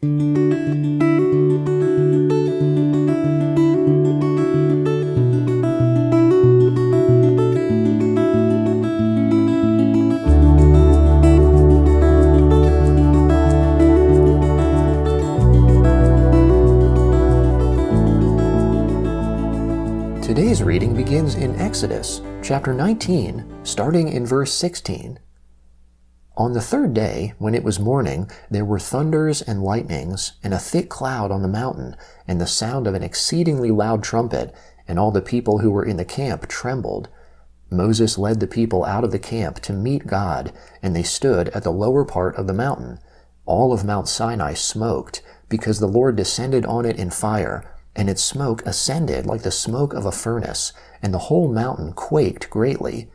Today's reading begins in Exodus, chapter 19, starting in verse 16. On the third day, when it was morning, there were thunders and lightnings, and a thick cloud on the mountain, and the sound of an exceedingly loud trumpet, and all the people who were in the camp trembled. Moses led the people out of the camp to meet God, and they stood at the lower part of the mountain. All of Mount Sinai smoked, because the Lord descended on it in fire, and its smoke ascended like the smoke of a furnace, and the whole mountain quaked greatly.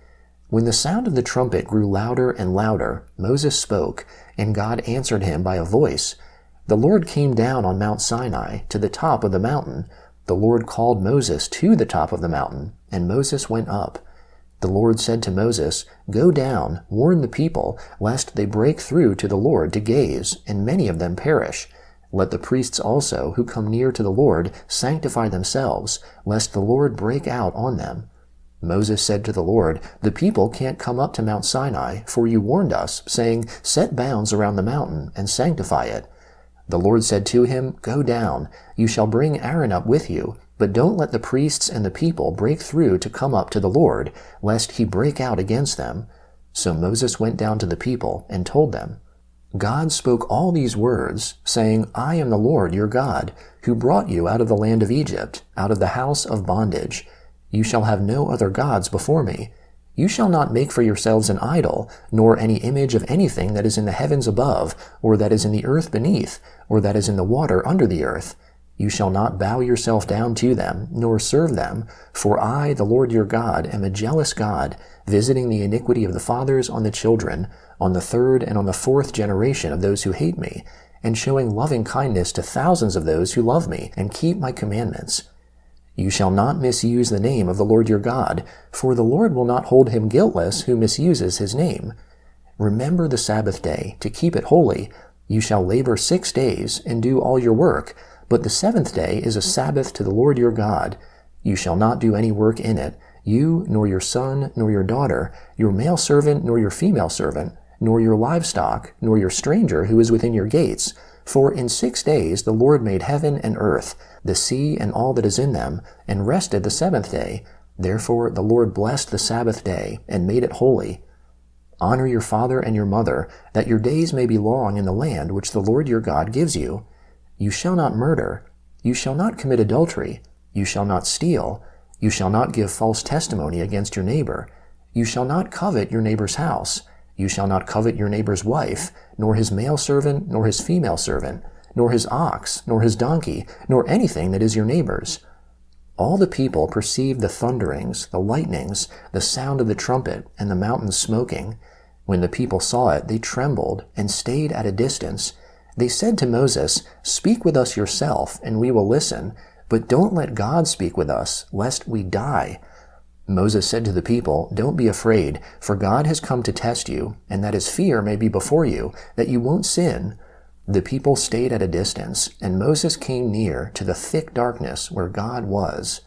When the sound of the trumpet grew louder and louder, Moses spoke, and God answered him by a voice. The Lord came down on Mount Sinai to the top of the mountain. The Lord called Moses to the top of the mountain, and Moses went up. The Lord said to Moses, "Go down, warn the people, lest they break through to the Lord to gaze, and many of them perish. Let the priests also, who come near to the Lord, sanctify themselves, lest the Lord break out on them." Moses said to the Lord, "The people can't come up to Mount Sinai, for you warned us, saying, 'Set bounds around the mountain, and sanctify it.'" The Lord said to him, "Go down, you shall bring Aaron up with you, but don't let the priests and the people break through to come up to the Lord, lest he break out against them." So Moses went down to the people and told them. God spoke all these words, saying, "I am the Lord your God, who brought you out of the land of Egypt, out of the house of bondage. You shall have no other gods before me. You shall not make for yourselves an idol, nor any image of anything that is in the heavens above, or that is in the earth beneath, or that is in the water under the earth. You shall not bow yourself down to them, nor serve them, for I, the Lord your God, am a jealous God, visiting the iniquity of the fathers on the children, on the third and on the fourth generation of those who hate me, and showing loving kindness to thousands of those who love me and keep my commandments. You shall not misuse the name of the Lord your God, for the Lord will not hold him guiltless who misuses his name. Remember the Sabbath day, to keep it holy. You shall labor 6 days, and do all your work, but the seventh day is a Sabbath to the Lord your God. You shall not do any work in it, you, nor your son, nor your daughter, your male servant, nor your female servant, nor your livestock, nor your stranger who is within your gates. For in 6 days the Lord made heaven and earth, the sea and all that is in them, and rested the seventh day. Therefore the Lord blessed the Sabbath day, and made it holy. Honor your father and your mother, that your days may be long in the land which the Lord your God gives you. You shall not murder. You shall not commit adultery. You shall not steal. You shall not give false testimony against your neighbor. You shall not covet your neighbor's house. You shall not covet your neighbor's wife, nor his male servant, nor his female servant, nor his ox, nor his donkey, nor anything that is your neighbor's. All the people perceived the thunderings, the lightnings, the sound of the trumpet, and the mountain smoking. When the people saw it, they trembled and stayed at a distance. They said to Moses, "Speak with us yourself, and we will listen, but don't let God speak with us, lest we die." Moses said to the people, "Don't be afraid, for God has come to test you, and that his fear may be before you, that you won't sin." The people stayed at a distance, and Moses came near to the thick darkness where God was.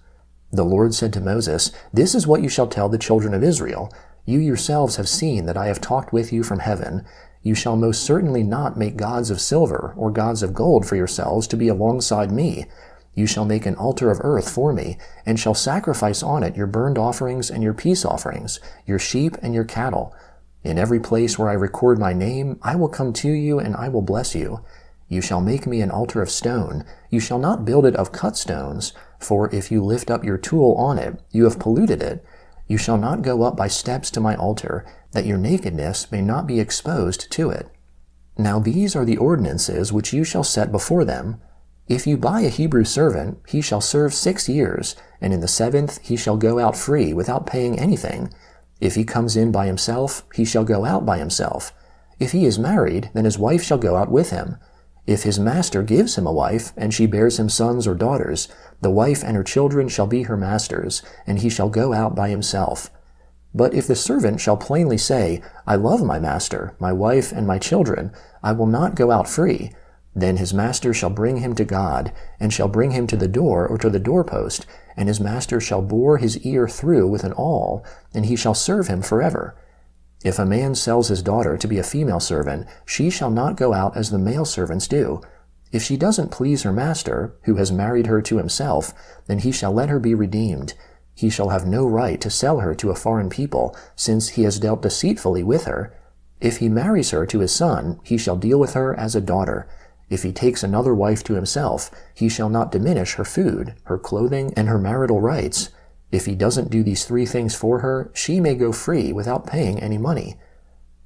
The Lord said to Moses, "This is what you shall tell the children of Israel. You yourselves have seen that I have talked with you from heaven. You shall most certainly not make gods of silver or gods of gold for yourselves to be alongside me. You shall make an altar of earth for me, and shall sacrifice on it your burnt offerings and your peace offerings, your sheep and your cattle. In every place where I record my name, I will come to you and I will bless you. You shall make me an altar of stone. You shall not build it of cut stones, for if you lift up your tool on it, you have polluted it. You shall not go up by steps to my altar, that your nakedness may not be exposed to it. Now these are the ordinances which you shall set before them. If you buy a Hebrew servant, he shall serve 6 years, and in the 7th he shall go out free without paying anything. If he comes in by himself, he shall go out by himself. If he is married, then his wife shall go out with him. If his master gives him a wife, and she bears him sons or daughters, the wife and her children shall be her master's, and he shall go out by himself. But if the servant shall plainly say, I love my master, my wife, and my children, I will not go out free, Then his master shall bring him to God, and shall bring him to the door or to the doorpost, and his master shall bore his ear through with an awl, and he shall serve him forever. If a man sells his daughter to be a female servant, she shall not go out as the male servants do. If she doesn't please her master, who has married her to himself, then he shall let her be redeemed. He shall have no right to sell her to a foreign people, since he has dealt deceitfully with her. If he marries her to his son, he shall deal with her as a daughter. If he takes another wife to himself, he shall not diminish her food, her clothing, and her marital rights. If he doesn't do these 3 things for her, she may go free without paying any money.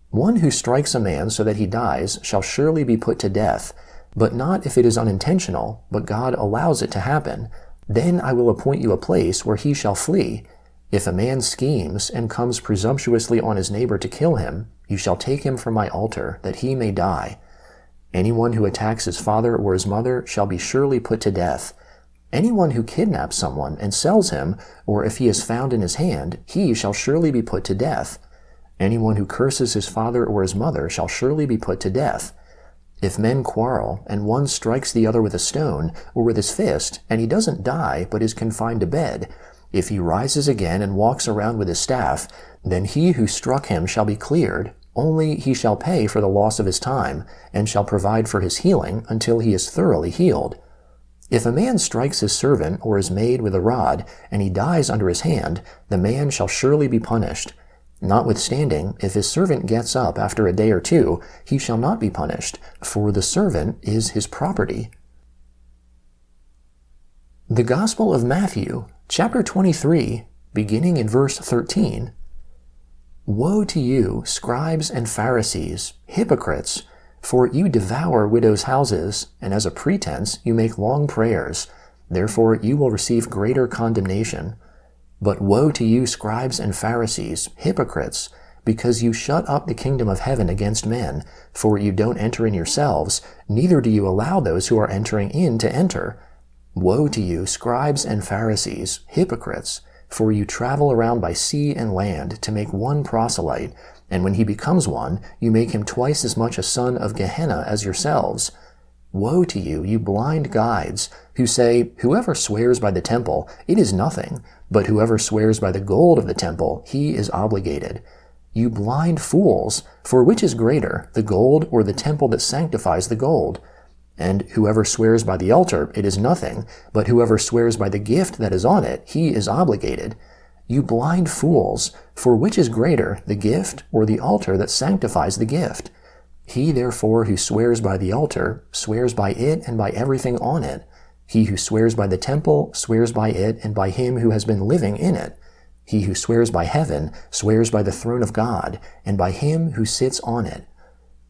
One who strikes a man so that he dies shall surely be put to death, but not if it is unintentional, but God allows it to happen. Then I will appoint you a place where he shall flee. If a man schemes and comes presumptuously on his neighbor to kill him, you shall take him from my altar, that he may die. Anyone who attacks his father or his mother shall be surely put to death. Anyone who kidnaps someone and sells him, or if he is found in his hand, he shall surely be put to death. Anyone who curses his father or his mother shall surely be put to death. If men quarrel, and one strikes the other with a stone, or with his fist, and he doesn't die, but is confined to bed, if he rises again and walks around with his staff, then he who struck him shall be cleared, only he shall pay for the loss of his time, and shall provide for his healing until he is thoroughly healed. If a man strikes his servant or his maid with a rod, and he dies under his hand, the man shall surely be punished. Notwithstanding, if his servant gets up after a day or 2, he shall not be punished, for the servant is his property. The Gospel of Matthew, chapter 23, beginning in verse 13. Woe to you, scribes and Pharisees, hypocrites! For you devour widows' houses, and as a pretense you make long prayers. Therefore you will receive greater condemnation. But woe to you, scribes and Pharisees, hypocrites! Because you shut up the kingdom of heaven against men, for you don't enter in yourselves, neither do you allow those who are entering in to enter. Woe to you, scribes and Pharisees, hypocrites! For you travel around by sea and land to make one proselyte, and when he becomes one, you make him twice as much a son of Gehenna as yourselves. Woe to you, you blind guides, who say, whoever swears by the temple, it is nothing, but whoever swears by the gold of the temple, he is obligated. You blind fools, for which is greater, the gold or the temple that sanctifies the gold? And whoever swears by the altar, it is nothing, but whoever swears by the gift that is on it, he is obligated. You blind fools, for which is greater, the gift or the altar that sanctifies the gift? He therefore who swears by the altar, swears by it and by everything on it. He who swears by the temple, swears by it and by him who has been living in it. He who swears by heaven, swears by the throne of God, and by him who sits on it.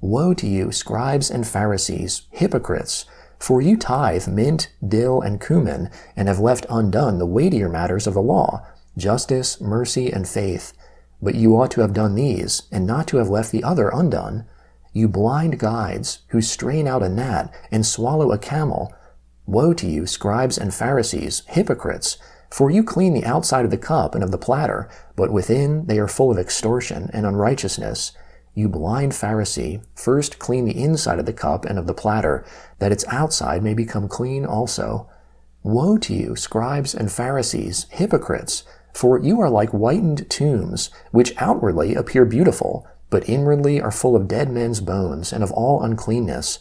Woe to you, scribes and Pharisees, hypocrites! For you tithe mint, dill, and cumin, and have left undone the weightier matters of the law, justice, mercy, and faith. But you ought to have done these, and not to have left the other undone. You blind guides, who strain out a gnat and swallow a camel. Woe to you, scribes and Pharisees, hypocrites! For you clean the outside of the cup and of the platter, but within they are full of extortion and unrighteousness. You blind Pharisee, first clean the inside of the cup and of the platter, that its outside may become clean also. Woe to you, scribes and Pharisees, hypocrites! For you are like whitened tombs, which outwardly appear beautiful, but inwardly are full of dead men's bones and of all uncleanness.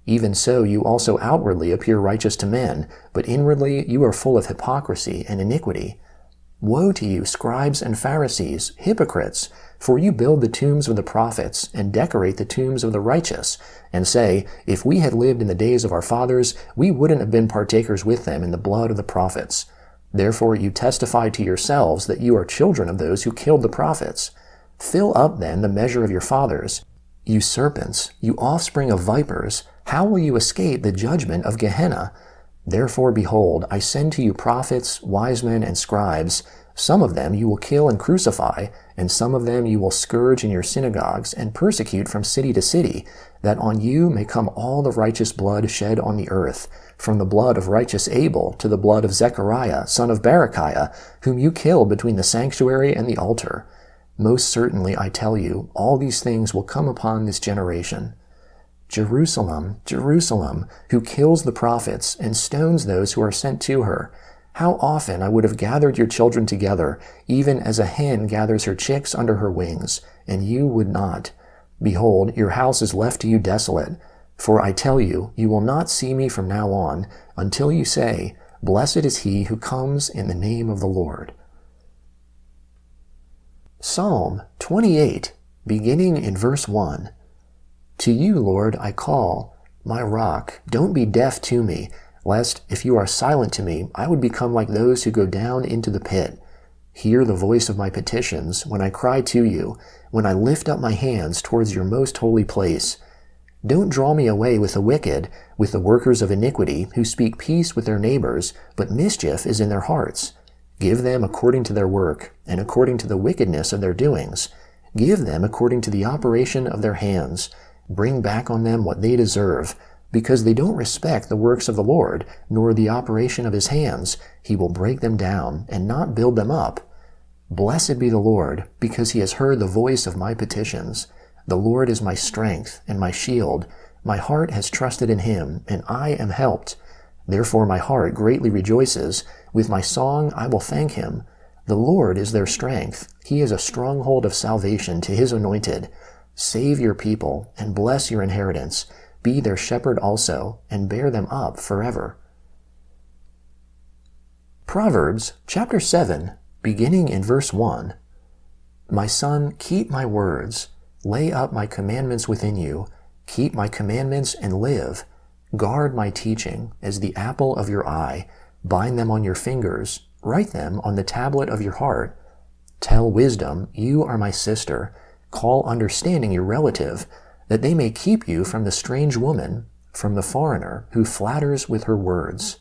Even so you also outwardly appear righteous to men, but inwardly you are full of hypocrisy and iniquity. Woe to you, scribes and Pharisees, hypocrites! For you build the tombs of the prophets, and decorate the tombs of the righteous, and say, if we had lived in the days of our fathers, we wouldn't have been partakers with them in the blood of the prophets. Therefore you testify to yourselves that you are children of those who killed the prophets. Fill up then the measure of your fathers. You serpents, you offspring of vipers, how will you escape the judgment of Gehenna? Therefore, behold, I send to you prophets, wise men, and scribes. Some of them you will kill and crucify, and some of them you will scourge in your synagogues and persecute from city to city, that on you may come all the righteous blood shed on the earth, from the blood of righteous Abel to the blood of Zechariah, son of Berechiah, whom you killed between the sanctuary and the altar. Most certainly, I tell you, all these things will come upon this generation. Jerusalem, Jerusalem, who kills the prophets and stones those who are sent to her. How often I would have gathered your children together, even as a hen gathers her chicks under her wings, and you would not. Behold, your house is left to you desolate. For I tell you, you will not see me from now on, until you say, Blessed is he who comes in the name of the Lord. Psalm 28, beginning in verse 1. To you, Lord, I call, my rock, don't be deaf to me, lest, if you are silent to me, I would become like those who go down into the pit. Hear the voice of my petitions when I cry to you, when I lift up my hands towards your most holy place. Don't draw me away with the wicked, with the workers of iniquity, who speak peace with their neighbors, but mischief is in their hearts. Give them according to their work, and according to the wickedness of their doings. Give them according to the operation of their hands. Bring back on them what they deserve. Because they don't respect the works of the Lord, nor the operation of his hands, he will break them down and not build them up. Blessed be the Lord, because he has heard the voice of my petitions. The Lord is my strength and my shield. My heart has trusted in him, and I am helped. Therefore my heart greatly rejoices. With my song I will thank him. The Lord is their strength. He is a stronghold of salvation to his anointed. Save your people and bless your inheritance. Be their shepherd also, and bear them up forever. Proverbs chapter 7, beginning in verse 1. My son, keep my words. Lay up my commandments within you. Keep my commandments and live. Guard my teaching as the apple of your eye. Bind them on your fingers. Write them on the tablet of your heart. Tell wisdom, you are my sister. Call understanding your relative, that they may keep you from the strange woman, from the foreigner who flatters with her words.